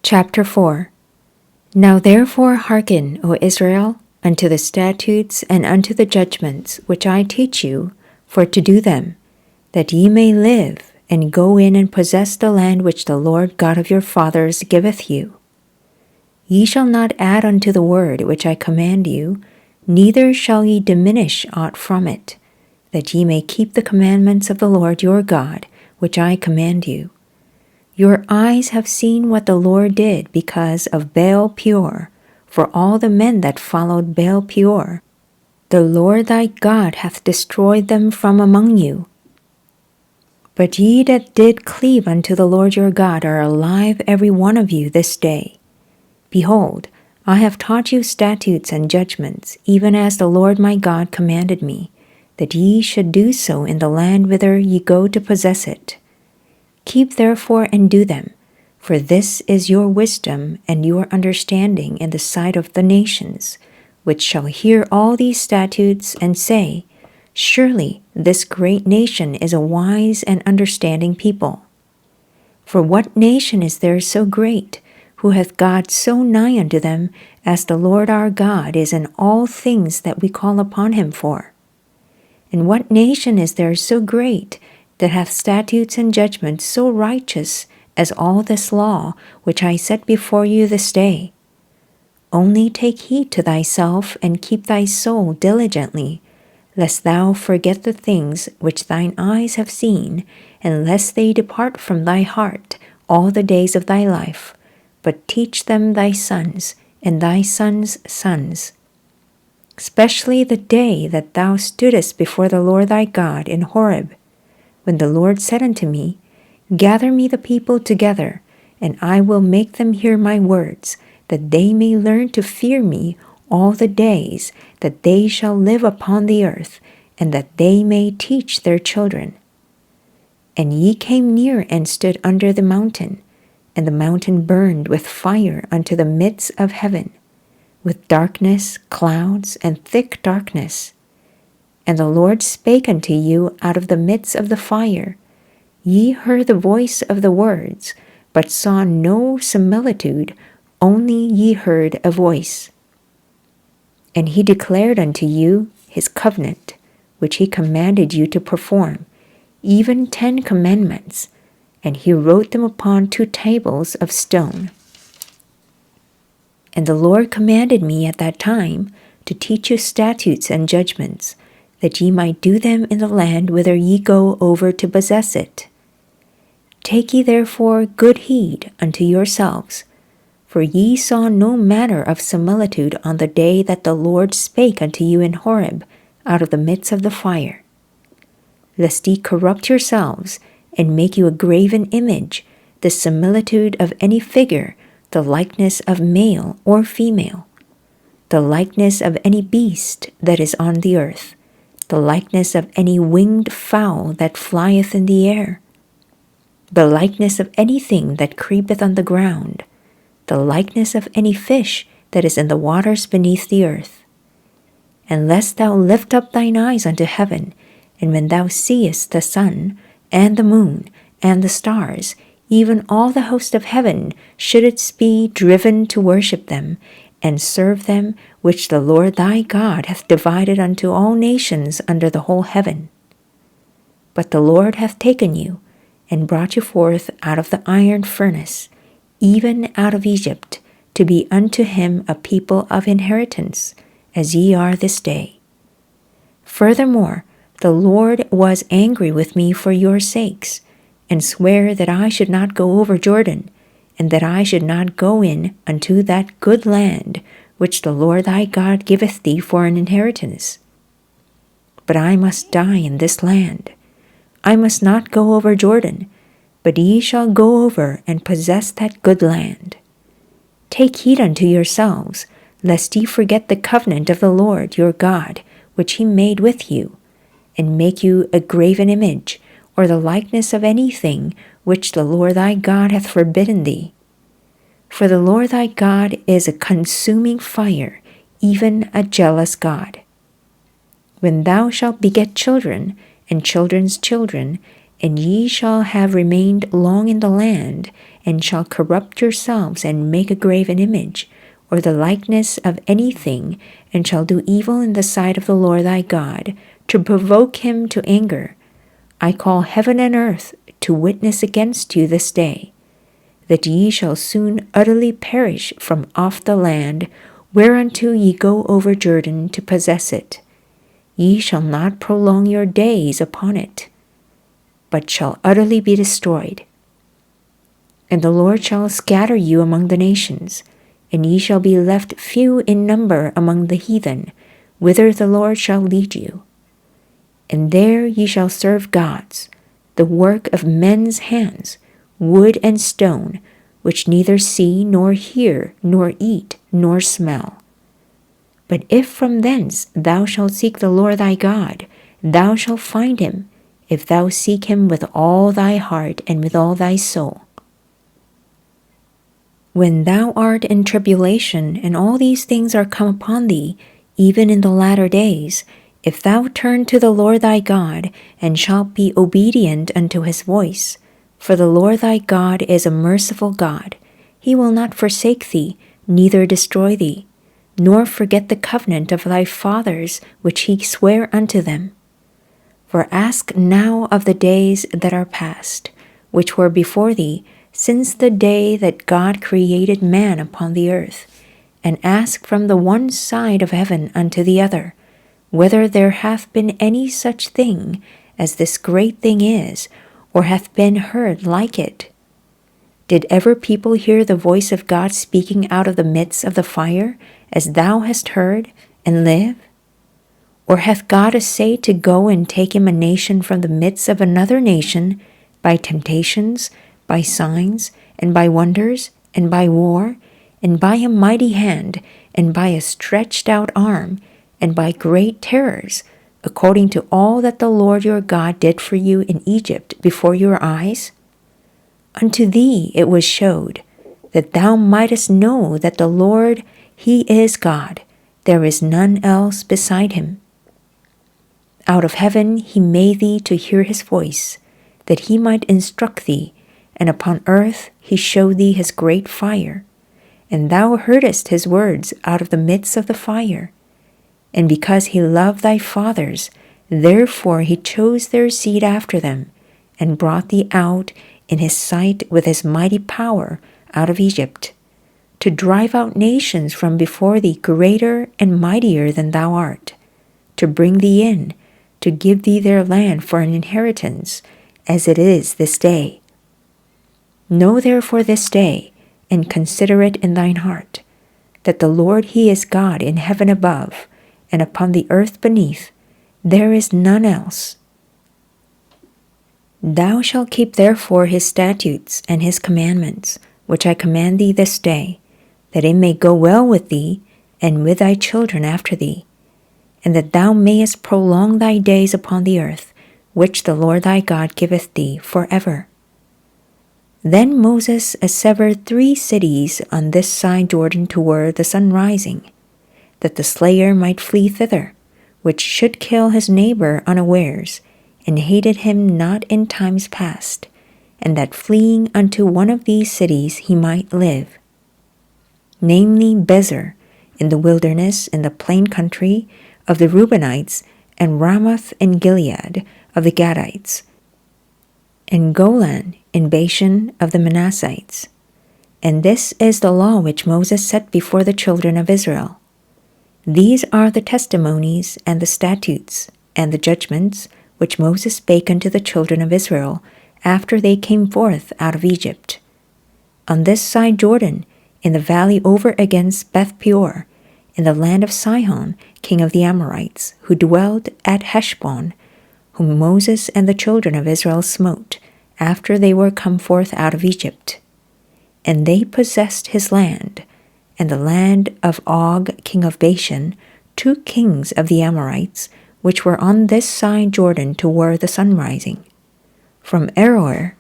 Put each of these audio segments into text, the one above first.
Chapter 4. Now therefore hearken, O Israel, unto the statutes and unto the judgments which I teach you, for to do them, that ye may live, and go in and possess the land which the Lord God of your fathers giveth you. Ye shall not add unto the word which I command you, neither shall ye diminish aught from it, that ye may keep the commandments of the Lord your God, which I command you. Your eyes have seen what the Lord did because of Baal Peor, for all the men that followed Baal Peor. The Lord thy God hath destroyed them from among you. But ye that did cleave unto the Lord your God are alive every one of you this day. Behold, I have taught you statutes and judgments, even as the Lord my God commanded me, that ye should do so in the land whither ye go to possess it. Keep therefore and do them, for this is your wisdom and your understanding in the sight of the nations, which shall hear all these statutes and say, Surely this great nation is a wise and understanding people. For what nation is there so great, who hath God so nigh unto them, as the Lord our God is in all things that we call upon him for? And what nation is there so great, that hath statutes and judgments so righteous as all this law which I set before you this day? Only take heed to thyself, and keep thy soul diligently, lest thou forget the things which thine eyes have seen, and lest they depart from thy heart all the days of thy life, but teach them thy sons and thy sons' sons. Especially the day that thou stoodest before the Lord thy God in Horeb, when the Lord said unto me, Gather me the people together, and I will make them hear my words, that they may learn to fear me all the days that they shall live upon the earth, and that they may teach their children. And ye came near and stood under the mountain, and the mountain burned with fire unto the midst of heaven, with darkness, clouds, and thick darkness. And the Lord spake unto you out of the midst of the fire. Ye heard the voice of the words, but saw no similitude, only ye heard a voice. And he declared unto you his covenant, which he commanded you to perform, even 10 commandments, and he wrote them upon 2 tables of stone. And the Lord commanded me at that time to teach you statutes and judgments, that ye might do them in the land whither ye go over to possess it. Take ye therefore good heed unto yourselves, for ye saw no manner of similitude on the day that the Lord spake unto you in Horeb out of the midst of the fire. Lest ye corrupt yourselves, and make you a graven image, the similitude of any figure, the likeness of male or female, the likeness of any beast that is on the earth, the likeness of any winged fowl that flieth in the air, the likeness of anything that creepeth on the ground, the likeness of any fish that is in the waters beneath the earth. And lest thou lift up thine eyes unto heaven, and when thou seest the sun, and the moon, and the stars, even all the host of heaven, shouldest be driven to worship them, and serve them which the Lord thy God hath divided unto all nations under the whole heaven. But the Lord hath taken you, and brought you forth out of the iron furnace, even out of Egypt, to be unto him a people of inheritance, as ye are this day. Furthermore, the Lord was angry with me for your sakes, and sware that I should not go over Jordan, and that I should not go in unto that good land which the Lord thy God giveth thee for an inheritance. But I must die in this land. I must not go over Jordan, but ye shall go over and possess that good land. Take heed unto yourselves, lest ye forget the covenant of the Lord your God, which he made with you, and make you a graven image, or the likeness of anything which the Lord thy God hath forbidden thee. For the Lord thy God is a consuming fire, even a jealous God. When thou shalt beget children, and children's children, and ye shall have remained long in the land, and shall corrupt yourselves, and make a graven image, or the likeness of anything, and shall do evil in the sight of the Lord thy God, to provoke him to anger, I call heaven and earth to witness against you this day, that ye shall soon utterly perish from off the land, whereunto ye go over Jordan to possess it. Ye shall not prolong your days upon it, but shall utterly be destroyed. And the Lord shall scatter you among the nations, and ye shall be left few in number among the heathen, whither the Lord shall lead you. And there ye shall serve gods, the work of men's hands, wood and stone, which neither see, nor hear, nor eat, nor smell. But if from thence thou shalt seek the Lord thy God, thou shalt find him, if thou seek him with all thy heart and with all thy soul. When thou art in tribulation, and all these things are come upon thee, even in the latter days, if thou turn to the Lord thy God, and shalt be obedient unto his voice, for the Lord thy God is a merciful God, he will not forsake thee, neither destroy thee, nor forget the covenant of thy fathers which he sware unto them. For ask now of the days that are past, which were before thee, since the day that God created man upon the earth, and ask from the one side of heaven unto the other, whether there hath been any such thing as this great thing is, or hath been heard like it. Did ever people hear the voice of God speaking out of the midst of the fire, as thou hast heard, and live? Or hath God essayed to go and take him a nation from the midst of another nation, by temptations, by signs, and by wonders, and by war, and by a mighty hand, and by a stretched out arm, and by great terrors, according to all that the Lord your God did for you in Egypt before your eyes? Unto thee it was showed, that thou mightest know that the Lord, he is God, there is none else beside him. Out of heaven he made thee to hear his voice, that he might instruct thee, and upon earth he showed thee his great fire, and thou heardest his words out of the midst of the fire. And because he loved thy fathers, therefore he chose their seed after them, and brought thee out in his sight with his mighty power out of Egypt, to drive out nations from before thee greater and mightier than thou art, to bring thee in, to give thee their land for an inheritance, as it is this day. Know therefore this day, and consider it in thine heart, that the Lord he is God in heaven above, and upon the earth beneath, there is none else. Thou shalt keep therefore his statutes and his commandments, which I command thee this day, that it may go well with thee, and with thy children after thee, and that thou mayest prolong thy days upon the earth, which the Lord thy God giveth thee forever. Then Moses assevered 3 cities on this side Jordan toward the sun rising, that the slayer might flee thither, which should kill his neighbor unawares, and hated him not in times past, and that fleeing unto one of these cities he might live. Namely Bezer, in the wilderness in the plain country of the Reubenites, and Ramoth in Gilead of the Gadites, and Golan in Bashan of the Manassites. And this is the law which Moses set before the children of Israel. These are the testimonies and the statutes and the judgments which Moses spake unto the children of Israel after they came forth out of Egypt. On this side Jordan, in the valley over against Beth Peor, in the land of Sihon, king of the Amorites, who dwelled at Heshbon, whom Moses and the children of Israel smote, after they were come forth out of Egypt. And they possessed his land, and the land of Og king of Bashan, 2 kings of the Amorites, which were on this side Jordan toward the sun rising, from Aroer,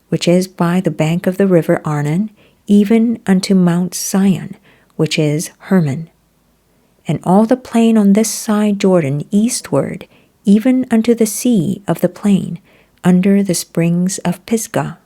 which is by the bank of the river Arnon, even unto Mount Sion, which is Hermon, and all the plain on this side Jordan eastward, even unto the sea of the plain, under the springs of Pisgah.